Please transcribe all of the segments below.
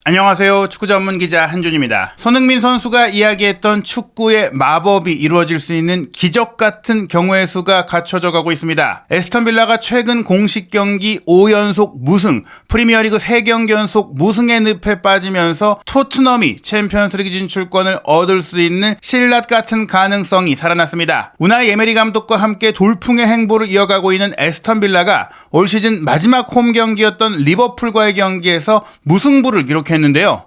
안녕하세요. 축구 전문 기자 한준입니다. 손흥민 선수가 이야기했던 축구의 마법이 이루어질 수 있는 기적 같은 경우의 수가 갖춰져 가고 있습니다. 에스턴 빌라가 최근 공식 경기 5연속 무승, 프리미어리그 3경기 연속 무승의 늪에 빠지면서 토트넘이 챔피언스리그 진출권을 얻을 수 있는 신라 같은 가능성이 살아났습니다. 우나이 에메리 감독과 함께 돌풍의 행보를 이어가고 있는 에스턴 빌라가 올 시즌 마지막 홈 경기였던 리버풀과의 경기에서 무승부를 기록했는데요.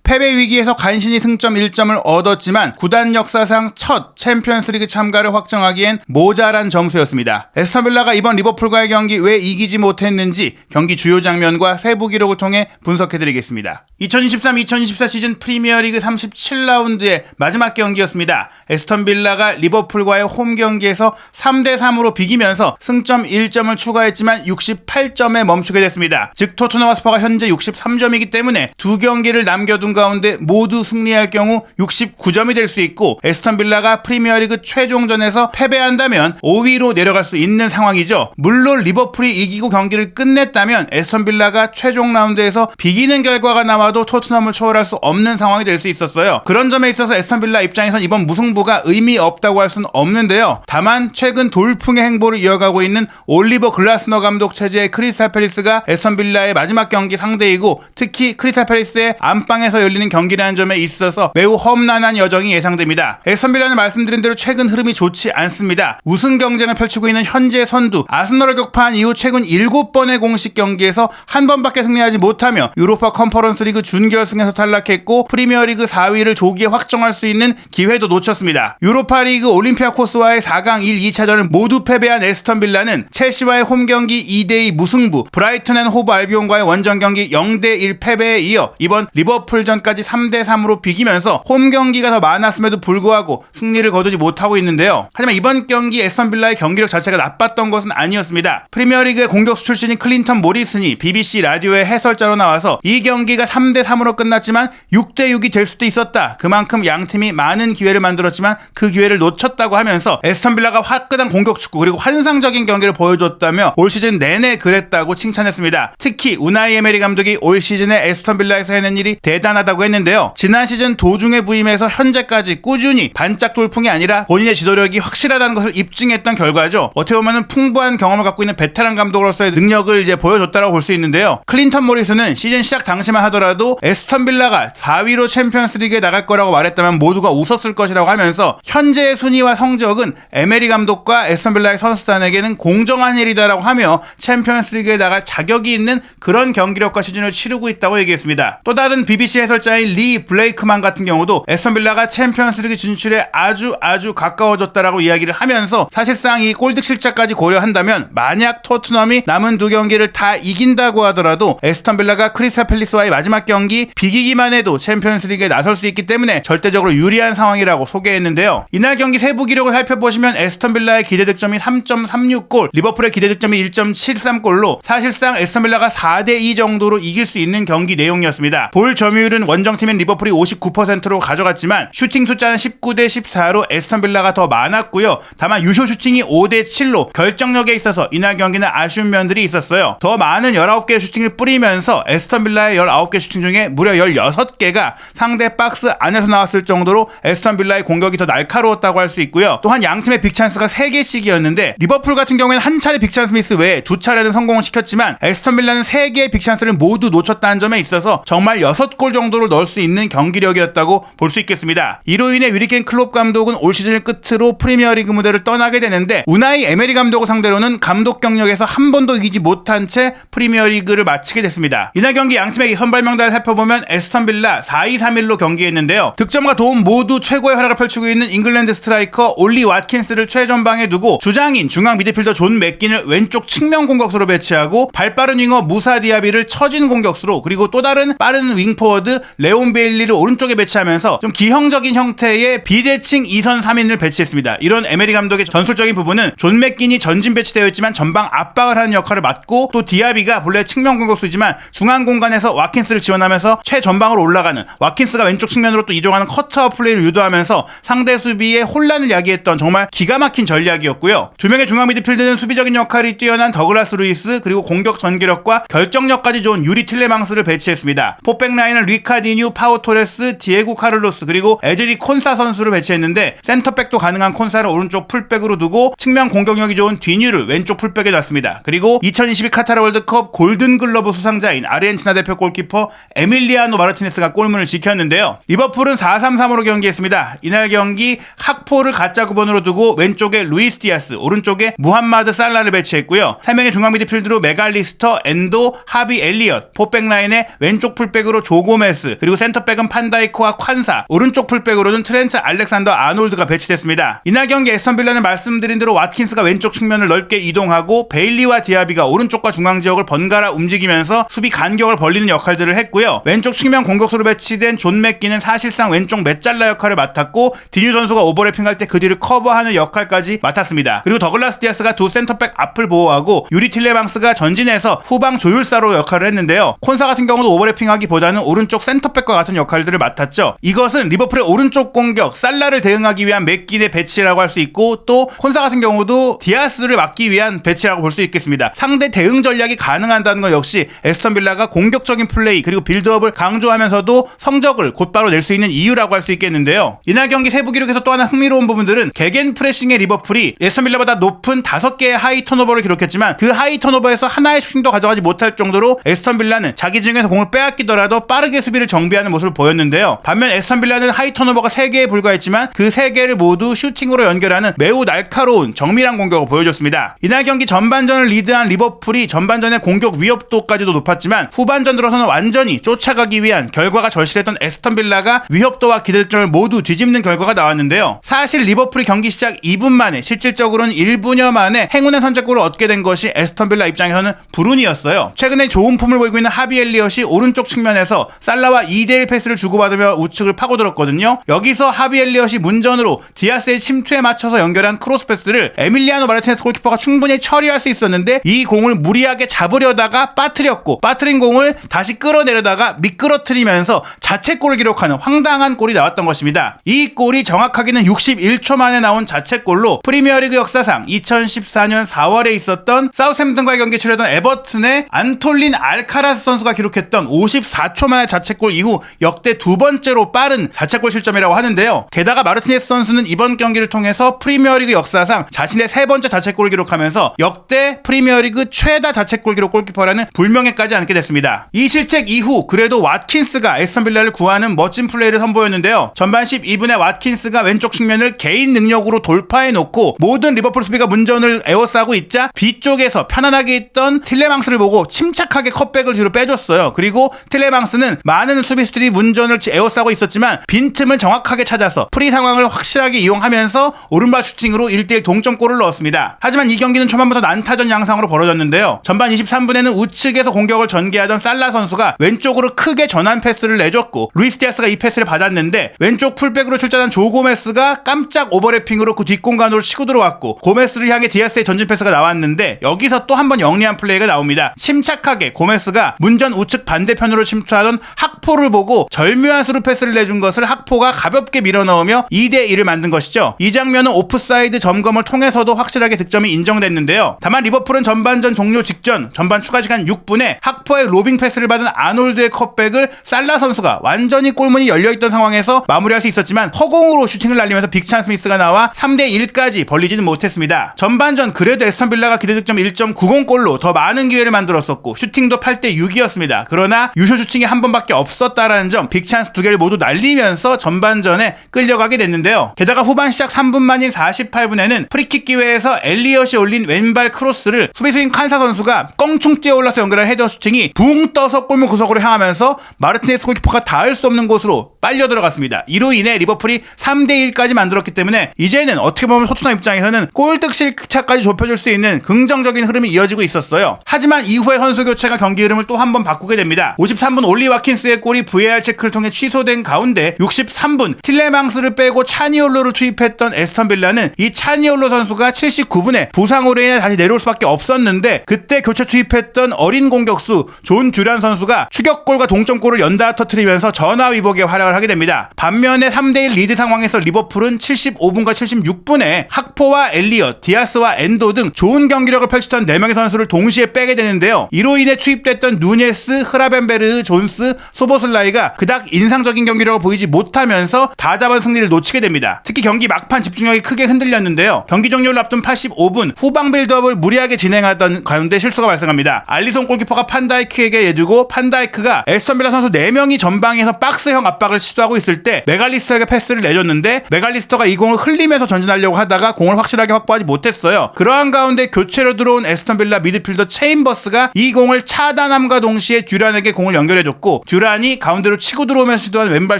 패배 위기에서 간신히 승점 1점을 얻었지만 구단 역사상 첫 챔피언스리그 참가를 확정하기엔 모자란 점수였습니다. 에스턴 빌라가 이번 리버풀과의 경기 왜 이기지 못했는지 경기 주요 장면과 세부 기록을 통해 분석해드리겠습니다. 2023-2024 시즌 프리미어리그 37라운드의 마지막 경기였습니다. 에스턴 빌라가 리버풀과의 홈 경기에서 3대3으로 비기면서 승점 1점을 추가했지만 68점에 멈추게 됐습니다. 즉 토트넘 허스퍼가 현재 63점이기 때문에 두 경기를 남겨둔 가운데 모두 승리할 경우 69점이 될 수 있고 에스턴 빌라가 프리미어리그 최종전에서 패배한다면 5위로 내려갈 수 있는 상황이죠. 물론 리버풀이 이기고 경기를 끝냈다면 에스턴 빌라가 최종 라운드에서 비기는 결과가 나와도 토트넘을 초월할 수 없는 상황이 될 수 있었어요. 그런 점에 있어서 에스턴 빌라 입장에선 이번 무승부가 의미 없다고 할 수는 없는데요. 다만 최근 돌풍의 행보를 이어가고 있는 올리버 글라스너 감독 체제의 크리스탈 팰리스가 에스턴 빌라의 마지막 경기 상대이고 특히 크리스탈 팰리스의 안방에서 열리는 경기라는 점에 있어서 매우 험난한 여정이 예상됩니다. 에스턴 빌라는 말씀드린 대로 최근 흐름이 좋지 않습니다. 우승 경쟁을 펼치고 있는 현재 선두 아스널을 격파한 이후 최근 7번의 공식 경기에서 한 번밖에 승리하지 못하며 유로파 컨퍼런스 리그 준결승에서 탈락했고 프리미어리그 4위를 조기에 확정할 수 있는 기회도 놓쳤습니다. 유로파 리그 올림피아코스와의 4강 1, 2차전을 모두 패배한 에스턴 빌라는 첼시와의 홈 경기 2대2 무승부, 브라이튼 앤 호브 알비온과의 원정 경기 0대1 패배에 이어 이번 리버풀전까지 3대3으로 비기면서 홈 경기가 더 많았음에도 불구하고 승리를 거두지 못하고 있는데요. 하지만 이번 경기 에스턴 빌라의 경기력 자체가 나빴던 것은 아니었습니다. 프리미어리그의 공격수 출신인 클린턴 모리슨이 BBC 라디오의 해설자로 나와서 이 경기가 3대3으로 끝났지만 6대6이 될 수도 있었다. 그만큼 양팀이 많은 기회를 만들었지만 그 기회를 놓쳤다고 하면서 에스턴 빌라가 화끈한 공격 축구 그리고 환상적인 경기를 보여줬다며 올 시즌 내내 그랬다고 칭찬했습니다. 특히 우나이 에메리 감독이 올 시즌에 에스턴 빌라에서 해낸 일이 대단하다고 했는데요. 지난 시즌 도중에 부임해서 현재까지 꾸준히 반짝 돌풍이 아니라 본인의 지도력이 확실하다는 것을 입증했던 결과죠. 어떻게 보면 풍부한 경험을 갖고 있는 베테랑 감독으로서의 능력을 이제 보여줬다고 볼 수 있는데요. 클린턴 모리슨은 시즌 시작 당시만 하더라도 에스턴 빌라가 4위로 챔피언스리그에 나갈 거라고 말했다면 모두가 웃었을 것이라고 하면서 현재의 순위와 성적은 에메리 감독과 에스턴 빌라의 선수단에게는 공정한 일이다라고 하며 챔피언스리그에 나갈 자격이 있는 그런 경기력과 시즌을 치르고 있다고 얘기했습니다. 또 다른 BBC 해설자인 리 블레이크만 같은 경우도 에스턴 빌라가 챔피언스리그 진출에 아주 가까워졌다라고 이야기를 하면서 사실상 이 골득실자까지 고려한다면 만약 토트넘이 남은 두 경기를 다 이긴다고 하더라도 에스턴 빌라가 크리스탈 팰리스와의 마지막 경기 비기기만 해도 챔피언스리그에 나설 수 있기 때문에 절대적으로 유리한 상황이라고 소개했는데요. 이날 경기 세부 기록을 살펴보시면 에스턴 빌라의 기대 득점이 3.36골, 리버풀의 기대 득점이 1.73골로 사실상 에스턴 빌라가 4대2 정도로 이길 수 있는 경기 내용이었습니다. 볼 점유율은 원정팀인 리버풀이 59%로 가져갔지만 슈팅 숫자는 19대 14로 에스턴 빌라가 더 많았고요. 다만 유효 슈팅이 5대 7로 결정력에 있어서 이날 경기는 아쉬운 면들이 있었어요. 더 많은 19개의 슈팅을 뿌리면서 에스턴 빌라의 19개 슈팅 중에 무려 16개가 상대 박스 안에서 나왔을 정도로 에스턴 빌라의 공격이 더 날카로웠다고 할 수 있고요. 또한 양팀의 빅찬스가 3개씩이었는데 리버풀 같은 경우에는 한 차례 빅찬스 미스 외에 2차례는 성공을 시켰지만 에스턴 빌라는 3개의 빅찬스를 모두 놓쳤다는 점에 있어서 정말 6골 정도를 넣을 수 있는 경기력이었다고 볼 수 있겠습니다. 이로 인해 유리겐 클롭 감독은 올 시즌을 끝으로 프리미어리그 무대를 떠나게 되는데 우나이 에메리 감독을 상대로는 감독 경력에서 한 번도 이기지 못한 채 프리미어리그를 마치게 됐습니다. 이날 경기 양팀의 선발 명단을 살펴보면 에스턴 빌라 4-2-3-1로 경기했는데요. 득점과 도움 모두 최고의 활약을 펼치고 있는 잉글랜드 스트라이커 올리 왓킨스를 최전방에 두고 주장인 중앙 미드필더 존 맥긴을 왼쪽 측면 공격수로 배치하고 발빠른 윙어 무사 디아비를 처진 공격수로 그리고 또 다른 빠른 윙포워드 레온 베일리를 오른쪽에 배치하면서 좀 기형적인 형태의 비대칭 2선 3인을 배치했습니다. 이런 에메리 감독의 전술적인 부분은 존 맥긴이 전진 배치되어 있지만 전방 압박을 하는 역할을 맡고 또 디아비가 본래 측면 공격수이지만 중앙 공간에서 와킨스를 지원하면서 최전방으로 올라가는 와킨스가 왼쪽 측면으로 또 이동하는 커트아웃 플레이를 유도하면서 상대 수비에 혼란을 야기했던 정말 기가 막힌 전략이었고요. 두 명의 중앙 미드필드는 수비적인 역할이 뛰어난 더글라스 루이스 그리고 공격 전개력과 결정력까지 좋은 유리 틸레망스를 배치했습니다. 포백라인은 리카디뉴, 파우 토레스, 디에고 카를로스 그리고 에즈리 콘사 선수를 배치했는데 센터백도 가능한 콘사를 오른쪽 풀백으로 두고 측면 공격력이 좋은 디뉴를 왼쪽 풀백에 놨습니다. 그리고 2022 카타르 월드컵 골든글러브 수상자인 아르헨티나 대표 골키퍼 에밀리아노 마르티네스가 골문을 지켰는데요. 리버풀은 4-3-3으로 경기했습니다. 이날 경기 학포를 가짜 9번으로 두고 왼쪽에 루이스 디아스, 오른쪽에 무함마드 살라를 배치했고요. 3명의 중앙 미드필드로 메갈리스터, 엔도, 하비 엘리엇, 포백라인에 왼쪽 풀백으로 조고메스, 그리고 센터백은 판다이크와 콴사, 오른쪽 풀백으로는 트렌트 알렉산더 아놀드가 배치됐습니다. 이날 경기 에스턴 빌라는 말씀드린 대로 왓킨스가 왼쪽 측면을 넓게 이동하고 베일리와 디아비가 오른쪽과 중앙 지역을 번갈아 움직이면서 수비 간격을 벌리는 역할들을 했고요. 왼쪽 측면 공격수로 배치된 존 맥기는 사실상 왼쪽 메잘라 역할을 맡았고 디뉴 선수가 오버래핑할 때 그 뒤를 커버하는 역할까지 맡았습니다. 그리고 더글라스 디아스가 두 센터백 앞을 보호하고 유리 틸레망스가 전진해서 후방 조율사로 역할을 했는데요. 콘사 같은 경우도 오버래핑하기보다는 오른쪽 센터백과 같은 역할들을 맡았죠. 이것은 리버풀의 오른쪽 공격 살라를 대응하기 위한 맥긴의 배치라고 할 수 있고 또 콘사 같은 경우도 디아스를 막기 위한 배치라고 볼 수 있겠습니다. 상대 대응 전략이 가능하다는 것 역시 에스턴 빌라가 공격적인 플레이 그리고 빌드업을 강조하면서도 성적을 곧바로 낼 수 있는 이유라고 할 수 있겠는데요. 이날 경기 세부 기록에서 또 하나 흥미로운 부분들은 개겐 프레싱의 리버풀이 에스턴 빌라보다 높은 5개의 하이 턴오버를 기록했지만 그 하이 턴오버에서 하나의 슈팅도 가져가지 못할 정도로 에스턴 빌라는 자기 진영에서 공을 빼앗기더라도 빠르게 수비를 정비하는 모습을 보였는데요. 반면 에스턴 빌라는 하이 턴오버가 3개에 불과했지만 그 3개를 모두 슈팅으로 연결하는 매우 날카로운 정밀한 공격을 보여줬습니다. 이날 경기 전반전을 리드한 리버풀이 전반전의 공격 위협도까지도 높았지만 후반전 들어서는 완전히 쫓아가기 위한 결과가 절실했던 에스턴 빌라가 위협도와 기대점을 모두 뒤집는 결과가 나왔는데요. 사실 리버풀이 경기 시작 2분 만에 실질적으로는 1분여 만에 행운의 선제골을 얻게 된 것이 에스턴 빌라 입장에서는 불운이었어요. 최근에 좋은 폼을 보이고 있는 하비 엘리엇이 오른쪽 측면에서 살라와 2대1 패스를 주고받으며 우측을 파고들었거든요. 여기서 하비 엘리엇이 문전으로 디아스의 침투에 맞춰서 연결한 크로스 패스를 에밀리아노 마르티네스 골키퍼가 충분히 처리할 수 있었는데 이 공을 무리하게 잡으려다가 빠뜨렸고 빠뜨린 공을 다시 끌어내려다가 미끄러뜨리면서 자책골을 기록하는 황당한 골이 나왔던 것입니다. 이 골이 정확하게는 61초 만에 나온 자책골로 프리미어리그 역사상 2014년 4월에 있었던 사우샘튼과의 경기에 치르던 에버튼의 안톨린 알카라스 선수가 기록했던 54초 만의 자책골 이후 역대 두 번째로 빠른 자책골 실점이라고 하는데요. 게다가 마르티네스 선수는 이번 경기를 통해서 프리미어리그 역사상 자신의 세 번째 자책골을 기록하면서 역대 프리미어리그 최다 자책골 기록 골키퍼라는 불명예까지 안게 됐습니다. 이 실책 이후 그래도 왓킨스가 에스턴 빌라를 구하는 멋진 플레이를 선보였는데요. 전반 12분에 왓킨스가 왼쪽 측면을 개인 능력으로 돌파해놓고 모든 리버풀 수비가 문전을 에워싸고 있자 뒤쪽에서 편안하게 있던 틸레망스를 보고 침착하게 컷백을 뒤로 빼줬어요. 그리고 틸레망스는 많은 수비수들이 문전을 에워싸고 있었지만 빈틈을 정확하게 찾아서 프리 상황을 확실하게 이용하면서 오른발 슈팅으로 1대1 동점골을 넣었습니다. 하지만 이 경기는 초반부터 난타전 양상으로 벌어졌는데요. 전반 23분에는 우측에서 공격을 전개하던 살라 선수가 왼쪽으로 크게 전환 패스를 내줬고 루이스 디아스가 이 패스를 받았는데 왼쪽 풀백으로 출전한 조 고메스가 깜짝 오버래핑으로 그 뒷공간으로 치고 들어왔고 고메스를 향해 디아스의 전진 패스가 나왔는데 여기서 또 한 번 영리한 플레이가 나옵니다. 침착하게 고메스가 문전 우측 반대편으로 침투하던 학포를 보고 절묘한 수루 패스를 내준 것을 학포가 가볍게 밀어넣으며 2대1을 만든 것이죠. 이 장면은 오프사이드 점검을 통해서도 확실하게 득점이 인정됐는데요. 다만 리버풀은 전반전 종료 직전 전반 추가 시간 6분에 학포의 로빙 패스를 받은 아놀드의 컷백을 살라 선수가 완전히 골문이 열려있던 상황에서 마무리할 수 있었지만 허공으로 슈팅을 날리면서 빅찬 스미스가 나와 3대1까지 벌리지는 못했습니다. 전반전 그래도 에스턴 빌라가 기대득점 1.90골로 더 많은 기회를 만들었었고 슈팅도 8대6이었습니다. 그러나 유효 슈팅이 한 번밖에 없었다라는 점 빅찬스 2개를 모두 날리면서 전반전에 끌려가게 됐는데요. 게다가 후반 시작 3분 만인 48분에는 프리킥 기회에서 엘리엇이 올린 왼발 크로스를 수비수인 칸사 선수가 껑충 뛰어올라서 연결한 헤더 슈팅이 붕 떠서 골문 구석으로 향하면서 마르티네스 골키퍼가 닿을 수 없는 곳으로 빨려 들어갔습니다. 이로 인해 리버풀이 3대1까지 만들었기 때문에 이제는 어떻게 보면 토트넘 입장에서는 골득실차까지 좁혀줄 수 있는 긍정적인 흐름이 이어지고 있었어요. 하지만 이후에 선수 교체가 경기 흐름을 또 한 번 바꾸게 됩니다. 53분 올리 와킨스의 골이 VAR 체크를 통해 취소된 가운데 63분 틸레망스를 빼고 차니올로를 투입했던 에스턴 빌라는 이 차니올로 선수가 79분에 부상으로 인해 다시 내려올 수밖에 없었는데 그때 교체 투입했던 어린 공격수 존 듀란 선수가 추격골과 동점골을 연달아 터뜨리면서 전화위복의 활약을 하게 됩니다. 반면에 3대1 리드 상황에서 리버풀은 75분과 76분에 학포와 엘리엇, 디아스와 엔도 등 좋은 경기력을 펼치던 4명의 선수를 동시에 빼게 되는데요. 이로 인해 투입됐던 누네스, 흐라벤베르, 존스, 소보슬라이가 그닥 인상적인 경기력을 보이지 못하면서 다잡은 승리를 놓치게 됩니다. 특히 경기 막판 집중력이 크게 흔들렸는데요. 경기 종료를 앞둔 85분 후방 빌드업을 무리하게 진행하던 가운데 실수가 발생합니다. 알리송 골키퍼가 판다이크에게 내주고 판다이크가 에스턴 빌라 선수 4명이 전방에서 박스형 압박을 시도하고 있을 때 메갈리스터에게 패스를 내줬는데 메갈리스터가 이 공을 흘리면서 전진하려고 하다가 공을 확실하게 확보하지 못했어요. 그러한 가운데 교체로 들어온 에스턴 빌라 미드필더 체인버스가 이 공을 차단함과 동시에 듀란에게 공을 연결해줬고 듀란이 가운데로 치고 들어오면서 시도한 왼발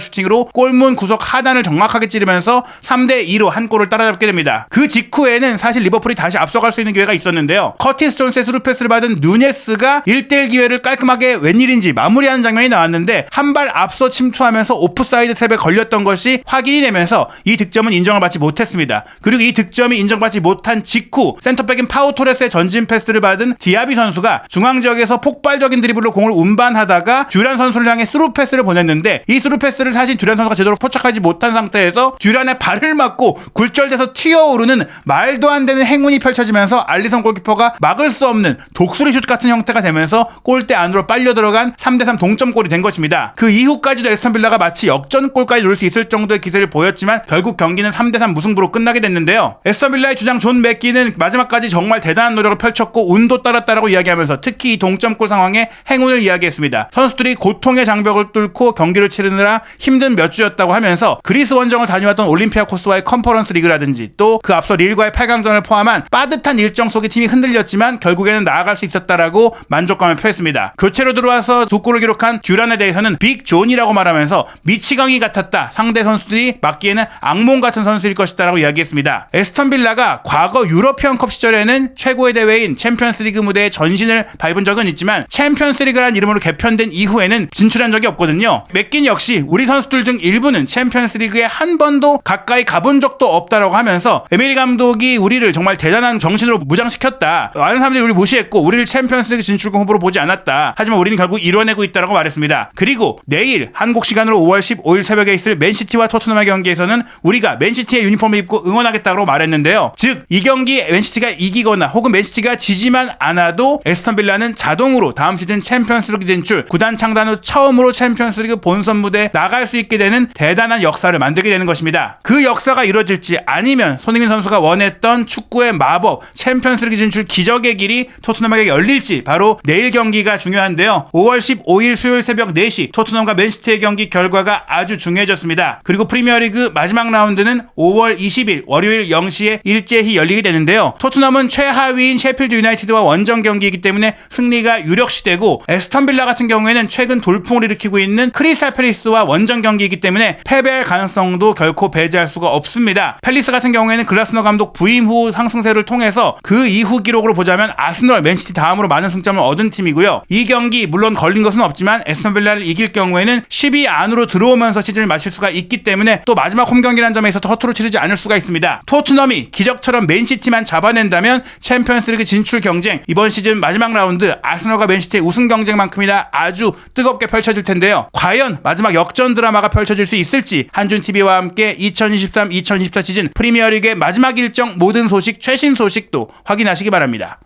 슈팅으로 골문 구석 하단을 정확하게 찌르면서 3대2로 한 골을 따라잡게 됩니다. 그 직후에는 사실 리버풀이 다시 앞서갈 수 있는 기회가 있었는데요. 커티스 존스의 스루 패스를 받은 누네스가 1대1 기회를 깔끔하게 웬일인지 마무리하는 장면이 나왔는데 한 발 앞서 침투하면서 오프사이드 트랩에 걸렸던 것이 확인이 되면서 이 득점은 인정을 받지 못했습니다. 그리고 이 득점이 인정받지 못한 직후 센터백인 파우 토레스의 전진 패스를 받은 디아비 선수가 중앙 지역에서 폭발적인 드리블로 공을 운반하다가 듀란 선수를 향해 스루 패스를 보냈는데 이 스루 패스를 사실 듀란 선수가 제대로 포착하지 못한 상태에서 듀란의 발을 맞고 굴절돼서 튀어오르는 말도 안 되는 행운이 펼쳐지면서 알리송 골키퍼가 막을 수 없는 독수리 슛 같은 형태가 되면서 골대 안으로 빨려 들어간 3대3 동점골이 된 것입니다. 그 이후까지도 에스턴 빌라가 마치 역전골까지 노릴 수 있을 정도의 기세를 보였지만 결국 경기는 3대3 무승부로 끝나게 됐는데요. 에스턴 빌라의 주장 존 맥기는 마지막까지 정말 대단한 노력을 펼쳤고 운도 따랐다라고 이야기하면서 특히 이 동점골 상황에 행운을 이야기했습니다. 선수들이 고통의 장벽을 뚫고 경기를 치르느라 힘든 몇 주였다고 하면서 그리스 원정을 다녀왔던 올림피아코스와의 컨퍼런스 리그라든지 또 그 앞서 릴과의 8강전을 포함한 빠듯한 일정 속에 팀이 흔들렸지만 결국에는 나아갈 수 있었다라고 만족감을 표했습니다. 교체로 들어와서 2골을 기록한 듀란에 대해서는 빅 존이라고 말하면서 미치광이 같았다. 상대 선수들이 맞기에는 악몽 같은 선수일 것이다라고 이야기했습니다. 에스턴 빌라가 과거 유러피언컵 시절에는 최고의 대회인 챔피언스리그 무대에 전신을 밟은 적은 있지만 챔피언스리그라는 이름으로 개편된 이후에는 진출한 적이 없거든요. 맥긴 역시 우리 선수들 중 일부는 챔피언스리그에 한 번도 가까이 가본 적도 없다라고 하면서 에메리 감독이 우리를 정말 대단한 정신으로 무장시켰다. 많은 사람들이 우리를 무시했고 우리를 챔피언스리그 진출권 후보로 보지 않았다. 하지만 우리는 결국 이뤄내고 있다라고 말했습니다. 그리고 내일 한국 시간으로 5월 15일 새벽에 있을 맨시티와 토트넘의 경기에서는 우리가 맨시티의 유니폼을 입고 응원하겠다고 말했는데요. 즉 이 경기 맨시티가 이기거나 혹은 맨시티가 지지만 않아도 에스턴 빌라는 자동으로 다음 시즌 챔피언스리그 진출, 구단 창단 후 처음으로 챔피언스리그 본선 무대에 나갈 수 있게 되는 대단한 역사를 만들게 되는 것입니다. 그 역사가 이루어질지 아니면 손흥민 선수가 원했던 축구의 마법, 챔피언스리그 진출 기적의 길이 토트넘에게 열릴지 바로 내일 경기가 중요한데요. 5월 15일 수요일 새벽 4시 토트넘과 맨시티의 경기 결과가 아주 중요해졌습니다. 그리고 프리미어리그 마지막 라운드는 5월 20일 월요일 0시에 일제히 열리게 되는데요. 토트넘은 최하위인 셰필드 유나이티드와 원정 경기이기 때문에 승리가 유력시되고 에스턴 빌라 같은 경우에는 최근 돌풍을 일으키고 있는 크리스탈 팰리스와 원정 경기이기 때문에 패배할 가능성도 결코 배제할 수가 없습니다. 팰리스 같은 경우에는 글라스너 감독 부임 후 상승세를 통해서 그 이후 기록으로 보자면 아스널, 맨시티 다음으로 많은 승점을 얻은 팀이고요. 이 경기 물론 걸린 것은 없지만 에스턴 빌라를 이길 경우에는 10위 안으로 들어오면서 시즌을 마칠 수가 있기 때문에 또 마지막 홈 경기라는 점에 있어서 허투루 치르지 않을 수가 있습니다. 토트넘이 기적처럼 맨시티만 잡아낸다면 챔피언스리그 진출 경쟁, 이번 시즌 마지막 라운드 아스널과 맨시티의 우승 경쟁만큼이나 아주 뜨겁게 펼쳐질 텐데요. 과연 마지막 역전 드라마가 펼쳐질 수 있을지 한준TV와 함께 2023-2024 시즌 프리미어리그의 마지막 일정 모든 소식, 최신 소식도 확인하시기 바랍니다.